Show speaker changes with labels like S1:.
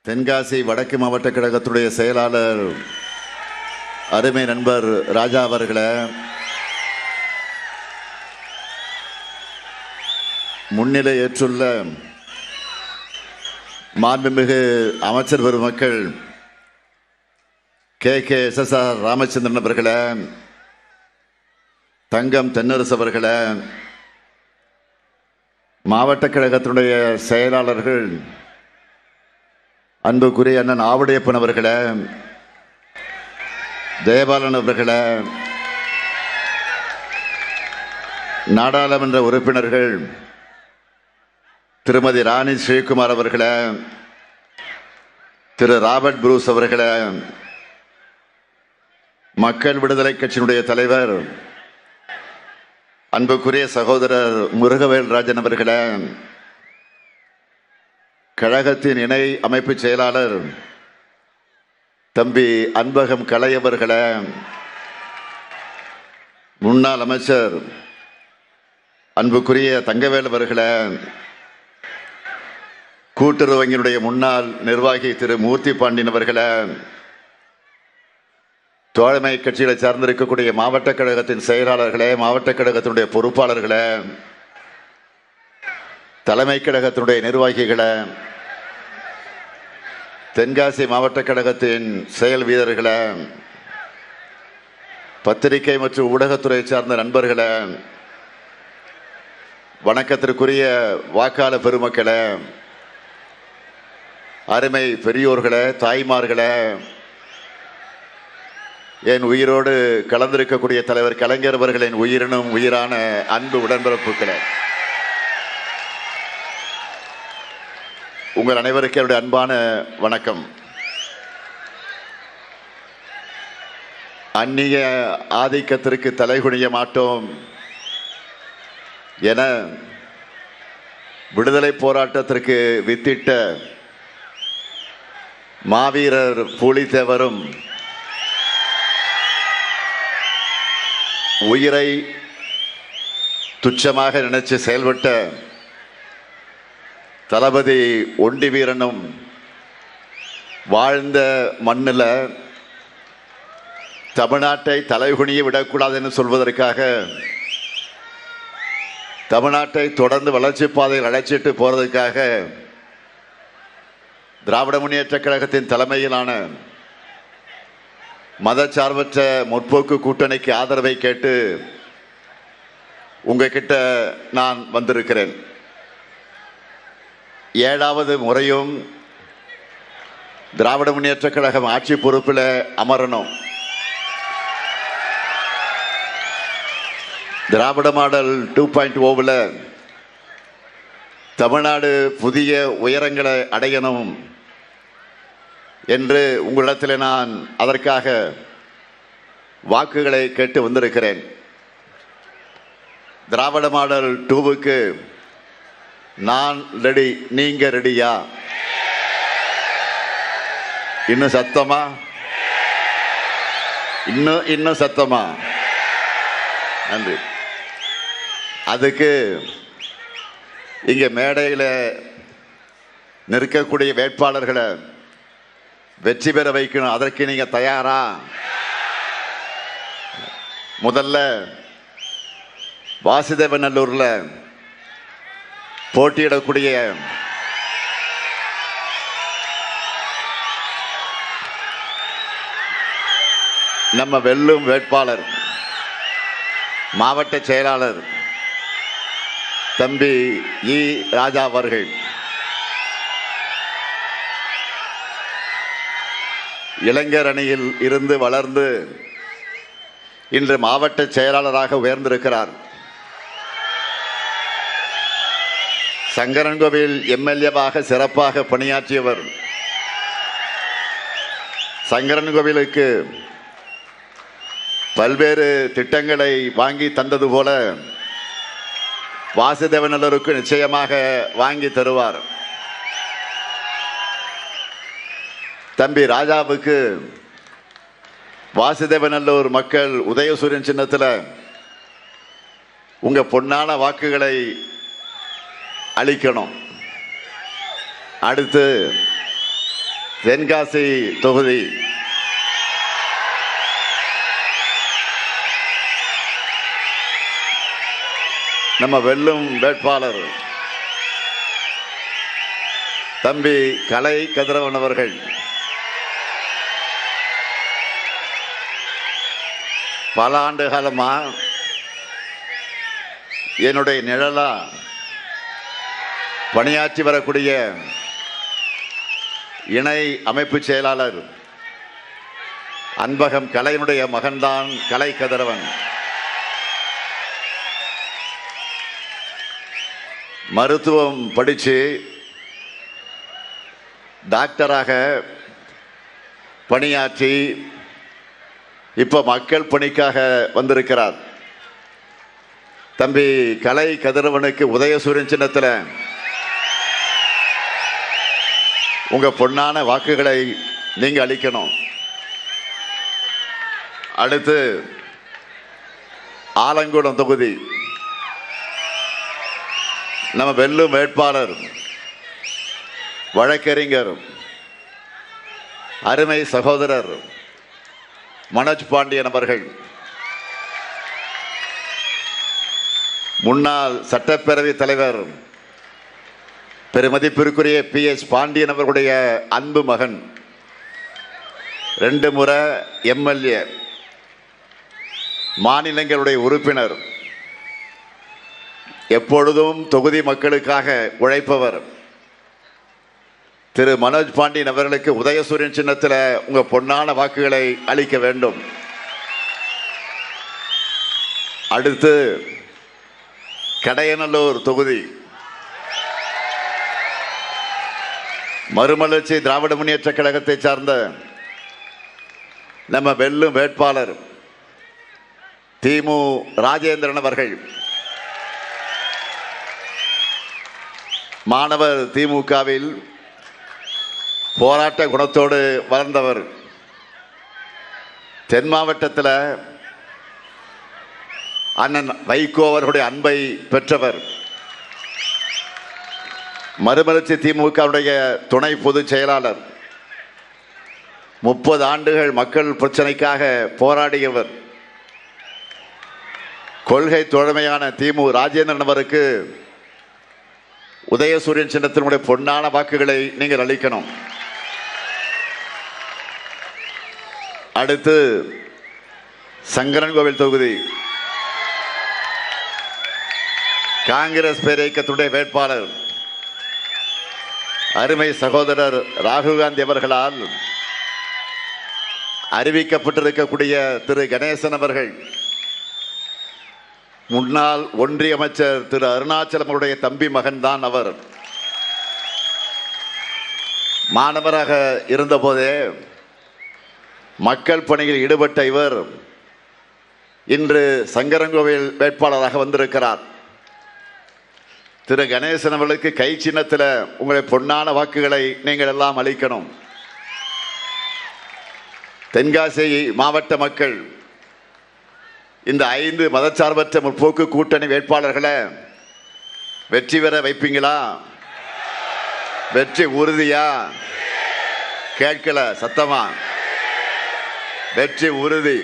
S1: தென்காசி வடக்கு மாவட்ட கழகத்துடைய செயலாளர் அருமை நண்பர் ராஜா அவர்களை, முன்னிலை ஏற்றுள்ள மாண்புமிகு அமைச்சர் பெருமக்கள் KKSSR ராமச்சந்திரன் அவர்களை, தங்கம் தென்னரசு அவர்களை, மாவட்ட கழகத்தினுடைய செயலாளர்கள் அன்புக்குரிய அண்ணன் ஆவுடையப்பன் அவர்களை, ஜெயபாலன் அவர்களை, நாடாளுமன்ற உறுப்பினர்கள் திருமதி ராணி ஸ்ரீகுமார் அவர்களை, திரு ராபர்ட் புரூஸ் அவர்களை, மக்கள் விடுதலை கட்சியினுடைய தலைவர் அன்புக்குரிய சகோதரர் முருகவேல் ராஜன் அவர்களை, கழகத்தின் இணை அமைப்பு செயலாளர் தம்பி அன்பகம் கலை அவர்களை, முன்னாள் அமைச்சர் அன்புக்குரிய தங்கவேல் அவர்களை, கூட்டுறவு வங்கியினுடைய முன்னாள் நிர்வாகி திரு மூர்த்தி பாண்டியன் அவர்களை, தோழமை கட்சிகளை சார்ந்திருக்கக்கூடிய மாவட்ட கழகத்தின் செயலாளர்களே, மாவட்ட கழகத்தினுடைய பொறுப்பாளர்களே, தலைமை கழகத்தினுடைய நிர்வாகிகளை, தென்காசி மாவட்ட கழகத்தின் செயல் வீரர்களை, பத்திரிகை மற்றும் ஊடகத்துறை சார்ந்த நண்பர்களை, வணக்கத்திற்குரிய வாக்காளர் பெருமக்களை, அருமை பெரியோர்களை, தாய்மார்களை, என் உயிரோடு கலந்திருக்கக்கூடிய தலைவர் கலைஞர் அவர்களின் உயிரினும் உயிரான அன்பு உடன்பிறப்புகளை, உங்கள் அனைவருக்கும் என்னுடைய அன்பான வணக்கம். அந்நிய ஆதிக்கத்திற்கு தலைகுனிய மாட்டோம் என விடுதலை போராட்டத்திற்கு வித்திட்ட மாவீரர் பூலித்தேவரும் உயிரை துச்சமாக நினைச்சு செயல்பட்ட தளபதி ஒண்டி வீரனும் வாழ்ந்த மண்ணில் தமிழ்நாட்டை தலைகுனிய விடக்கூடாதுன்னு சொல்வதற்காக தமிழ்நாட்டை தொடர்ந்து வளர்ச்சி பாதையில் அழைச்சிட்டு போறதுக்காக திராவிட முன்னேற்ற கழகத்தின் தலைமையிலான மதச்சார்பற்ற முற்போக்கு கூட்டணிக்கு ஆதரவை கேட்டு உங்ககிட்ட நான் வந்திருக்கிறேன். 7வது முறையும் திராவிட முன்னேற்ற கழகம் ஆட்சி பொறுப்பில் அமரணும். திராவிட மாடல் 2.0 தமிழ்நாடு புதிய உயரங்களை அடையணும் என்று உங்களிடத்தில் நான் அதற்காக வாக்குகளை கேட்டு வந்திருக்கிறேன். திராவிட மாடல் 2க்கு நான் ரெடி, நீங்க ரெடியா? இன்னும் சத்தமா? இன்னும் சத்தமா? நன்றி. அதுக்கு இங்க மேடையில் நிற்கக்கூடிய வேட்பாளர்களை வெற்றி பெற வைக்கணும். அதற்கு நீங்க தயாரா? முதல்ல வாசுதேவநல்லூர்ல போட்டியிடக்கூடிய நம்ம வெல்லும் வேட்பாளர் மாவட்ட செயலாளர் தம்பி இ. ராஜா அவர்கள் இளைஞர் அணியில் இருந்து வளர்ந்து இன்று மாவட்ட செயலாளராக உயர்ந்திருக்கிறார். சங்கரன்கோவில் MLA-வாக சிறப்பாக பணியாற்றியவர். சங்கரன்கோவிலுக்கு பல்வேறு திட்டங்களை வாங்கி தந்தது போல வாசுதேவநல்லூருக்கு நிச்சயமாக வாங்கி தருவார். தம்பி ராஜாவுக்கு வாசுதேவநல்லூர் மக்கள் உதயசூரியன் சின்னத்தில் உங்க பொன்னான வாக்குகளை அளிக்கணும். அடுத்து தென்காசி தொகுதி நம்ம வெல்லும் வேட்பாளர் தம்பி கலை கதிரவன் அவர்கள் பல ஆண்டு காலமா என்னுடைய நிழலா பணியாற்றி வரக்கூடிய இணை அமைப்பு செயலாளர் அன்பகம் கலையினுடைய மகன்தான் கலை கதிரவன். மருத்துவம் படித்து டாக்டராக பணியாற்றி இப்போ மக்கள் பணிக்காக வந்திருக்கிறார். தம்பி கலை கதிரவனுக்கு உதயசூரியன் சின்னத்தில் உங்க பொன்னான வாக்குகளை நீங்க அளிக்கணும். அடுத்து ஆலங்குளம் தொகுதி நம்ம வெல்லும் வேட்பாளர் வழக்கறிஞர் அருமை சகோதரர் மனோஜ் பாண்டியன் அவர்கள், முன்னாள் சட்டப்பேரவை தலைவர் பெருமதிப்பிற்குரிய PS பாண்டியன் அவர்களுடைய அன்பு மகன், 2 முறை MLA, மாநிலங்களுடைய உறுப்பினர், எப்பொழுதும் தொகுதி மக்களுக்காக உழைப்பவர் திரு மனோஜ் பாண்டியன் அவர்களுக்கு உதயசூரியன் சின்னத்தில் உங்க பொன்னான வாக்குகளை அளிக்க வேண்டும். அடுத்து கடையநல்லூர் தொகுதி மறுமலர்ச்சி திராவிட முன்னேற்ற கழகத்தை சார்ந்த நம்ம வெல்லும் வேட்பாளர் திமு ராஜேந்திரன் அவர்கள், மாணவர் திமுகவில் போராட்ட குணத்தோடு வளர்ந்தவர், தென் மாவட்டத்தில் அண்ணன் வைகோ அவர்களுடைய அன்பை பெற்றவர், மறுமலர்ச்சி திமுகவுடைய துணை பொதுச் செயலாளர், 30 ஆண்டுகள் மக்கள் பிரச்சனைக்காக போராடியவர், கொள்கை தோழமையான திமு ராஜேந்திரன் அவருக்கு உதயசூரியன் சின்னத்தினுடைய பொன்னான வாக்குகளை நீங்கள் அளிக்கணும். அடுத்து சங்கரன்கோவில் தொகுதி காங்கிரஸ் பேரியக்கத்துடைய வேட்பாளர் அருமை சகோதரர் ராகுல் காந்தி அவர்களால் அறிவிக்கப்பட்டிருக்கக்கூடிய திரு கணேசன் அவர்கள், முன்னாள் ஒன்றிய அமைச்சர் திரு அருணாச்சலம் அவருடைய தம்பி மகன்தான் அவர். மாணவராக இருந்தபோதே மக்கள் பணியில் ஈடுபட்ட இவர் இன்று சங்கரன்கோவில் வேட்பாளராக வந்திருக்கிறார். திரு கணேசன் அவர்களுக்கு கை சின்னத்தில் உங்களுடைய பொன்னான வாக்குகளை நீங்கள் எல்லாம் அளிக்கணும். தென்காசி மாவட்ட மக்கள் இந்த 5 மதச்சார்பற்ற முற்போக்கு கூட்டணி வேட்பாளர்களை வெற்றி பெற வைப்பீங்களா? வெற்றி உறுதியா? கேட்கல சத்தமா? வெற்றி உறுதி.